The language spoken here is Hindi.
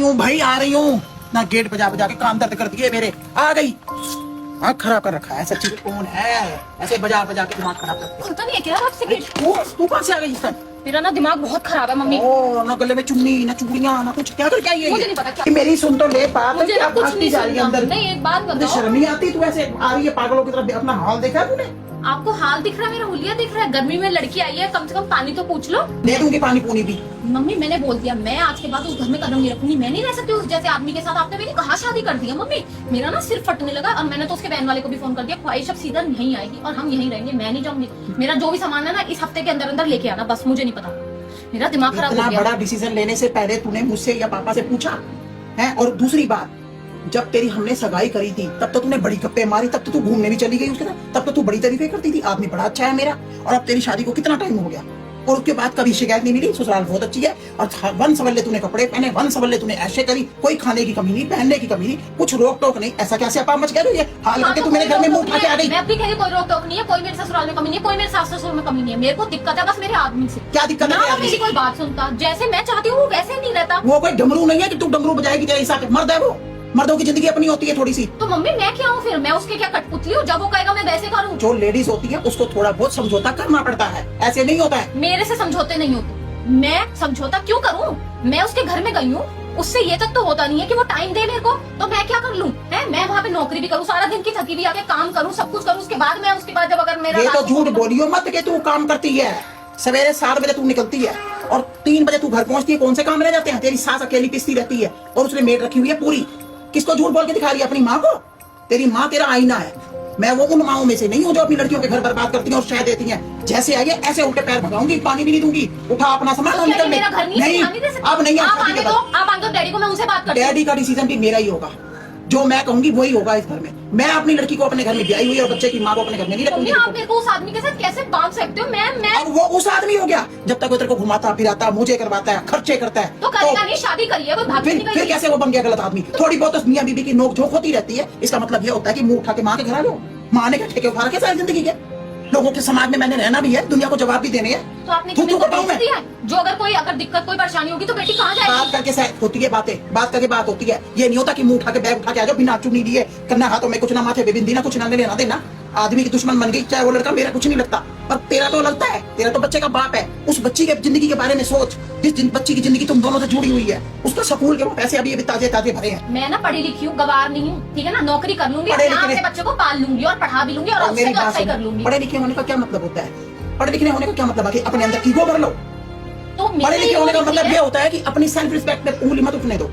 हूँ भाई, आ रही हूँ ना। गेट बजा बजा के कान दर्द कर दिए मेरे। आ गई। आँख खराब कर रखा है सच्ची। कौन है ऐसे बजा बजा के दिमाग खराब कर दिया? खुलता नहीं है क्या आपसे गेट? तू कहाँ से आ गई इस टाइम? मेरा ना दिमाग बहुत खराब है मम्मी। ओ ना गले में चुन्नी ना चूड़ियां ना कुछ। क्या कर क्या ये? मुझे नहीं पता क्या। मेरी सुन तो ले बात। मुझे ना कुछ नहीं जा रही है सुनना। अंदर। नहीं, एक बात तुझे बताओ, शर्म नहीं आती? तू ऐसे आ रही है पागलों की तरफ। अपना हाल देखा है तूने? आपको हाल दिख रहा है, मेरा हुलिया दिख रहा है। गर्मी में लड़की आई है, कम से कम पानी तो पूछ लो। दे दूंगी पानी पूनी भी। मम्मी मैंने बोल दिया, मैं आज के बाद उस घर में कदम नहीं रखूंगी। मैं नहीं रह सकती उस जैसे आदमी के साथ। आपने मेरी कहाँ शादी कर दिया मम्मी? मेरा ना सिर फटने लगा और मैंने तो उसके बहन वाले को भी फोन कर दिया। ख्वाहिश अब सीधा नहीं आएगी और हम यहीं रहेंगे, मैं नहीं जाऊंगी। मेरा जो भी सामान है ना इस हफ्ते के अंदर अंदर लेके आना, बस। मुझे नहीं पता, मेरा दिमाग खराब हो इतना गया। बड़ा डिसीजन लेने से पहले तूने मुझसे या पापा से पूछा है? और दूसरी बात, जब तेरी हमने सगाई करी थी तब तो तूने बड़ी गप्पे मारी, तब तो तू घूमने भी चली गई उसके साथ, तब तो तू बड़ी तारीफें करती थी, आदमी बड़ा अच्छा है मेरा। और अब तेरी शादी को कितना टाइम हो गया और उसके बाद कभी शिकायत नहीं मिली, ससुराल बहुत अच्छी है। और वन सवल्ले तूने कपड़े पहने, वन सवल्ले तूने ऐसे करी, कोई खाने की कमी नहीं, पहनने की कमी नहीं, कुछ रोक टोक नहीं। ऐसा कैसे आप मच गए? ये हाल करके तू मेरे घर में मुंह उठा के आ गई। मैं अपनी कहीं कोई रोक टोक नहीं है, कोई मेरे ससुराल में कमी नहीं है, कोई मेरे सास ससुर में कमी नहीं है। मेरे को दिक्कत है बस मेरे आदमी से। क्या दिक्कत है? ना मेरी कोई बात सुनता, जैसे मैं चाहती हूँ वैसे नहीं रहता। वो कोई डमरू नहीं है कि तू डमरू बजाएगी तेरे हिसाब से। मर्द है वो, मर्दों की जिंदगी अपनी होती है थोड़ी सी। तो मम्मी मैं क्या हूँ फिर? मैं उसके क्या कठपुतली हूँ? जब वो कहेगा मैं वैसे करूँ। जो लेडीज होती है उसको थोड़ा बहुत समझौता करना पड़ता है, ऐसे नहीं होता है। मेरे से समझौते नहीं होते। मैं समझौता क्यों करूँ? मैं उसके घर में गई हूँ, उससे ये तक तो होता नहीं है कि वो टाइम दे मेरे को, तो मैं क्या कर लूँ? है मैं वहाँ पे नौकरी भी करूँ, सारा दिन की थकी हुई आके काम करूँ, सब कुछ करूँ, उसके बाद जब अगर मेरा ये तो झूठ बोलियो मत के तू काम करती है। सवेरे 7 बजे तू निकलती है और 3 बजे तू घर पहुंचती है। कौन से काम रह जाते हैं? तेरी सास अकेली पिसती रहती है और उसने मेड रखी हुई है पूरी। किसको झूठ बोल के दिखा रही है? अपनी माँ को। तेरी माँ तेरा आईना है। मैं वो उन माओं में से नहीं हूँ जो अपनी लड़कियों के घर बर्बाद करती हैं और शह देती हैं। जैसे आई है ऐसे उल्टे पैर भगाऊंगी, पानी भी नहीं दूंगी। उठा अपना सामान और निकल। मेरा घर नहीं, अब नहीं। आप आने दो, आप आने दो डैडी को, मैं उनसे बात करती हूँ। डैडी का डिसीजन भी मेरा ही होगा, जो मैं कहूंगी वही होगा इस घर में। मैं अपनी लड़की को अपने घर में ब्याही हुई और बच्चे की माँ को अपने घर में नहीं रखूंगी। आप मेरे को उस आदमी के साथ कैसे बांध सकते हो? मैं अब वो उस आदमी हो गया जब तक वो तेरे को घुमाता फिराता, मुझे करवाता है, खर्चे करता है। तो करेगा नहीं, शादी करिए, वो भाग नहीं फिर कैसे वो बन गया गलत आदमी? थोड़ी बहुत तो मियां बीबी की नोक झोंक होती रहती है, इसका मतलब ये होता है कि मुंह उठा के माँ के घर आ लो। माँ ने क्या ठेके उठा रखे सारी जिंदगी के? लोगों के समाज में मैंने रहना भी है, दुनिया को जवाब भी देने हैं। तो आपने दिया जो अगर दिक्कत कोई परेशानी होगी तो बेटी कहाँ जाएगी? बात करके होती है बातें, बात करके बात होती है। ये नहीं होता कि मुंह उठा के बैग उठा के आ जाओ बिना चुनी लिए, करना हाथों में कुछ ना, माथे पे बिंदी ना, कुछ ना लेना देना। आदमी की दुश्मन बन गई, चाहे वो लड़का। मेरा कुछ नहीं लगता पर तेरा तो लगता है। तेरा तो बच्चे का बाप है। उस बच्ची के जिंदगी के बारे में सोच। जिस बच्ची की जिंदगी तुम दोनों से जुड़ी हुई है, उसका स्कूल के पैसे अभी ताजे ताजे भरे हैं। मैं ना पढ़ी लिखी हूँ, गवार नहीं हूँ, ठीक है ना? नौकरी कर लूंगी, अपने बच्चे को पाल लूंगी और पढ़ा भी लूंगी और उससे तो अच्छा ही कर लूंगी। पढ़े लिखे होने का क्या मतलब होता है? पढ़े लिखे होने का क्या मतलब है कि अपने अंदर ईगो भर लो? तो पढ़े लिखे होने का मतलब ये होता है कि अपनी सेल्फ रिस्पेक्ट पे उंगली मत उठने दो।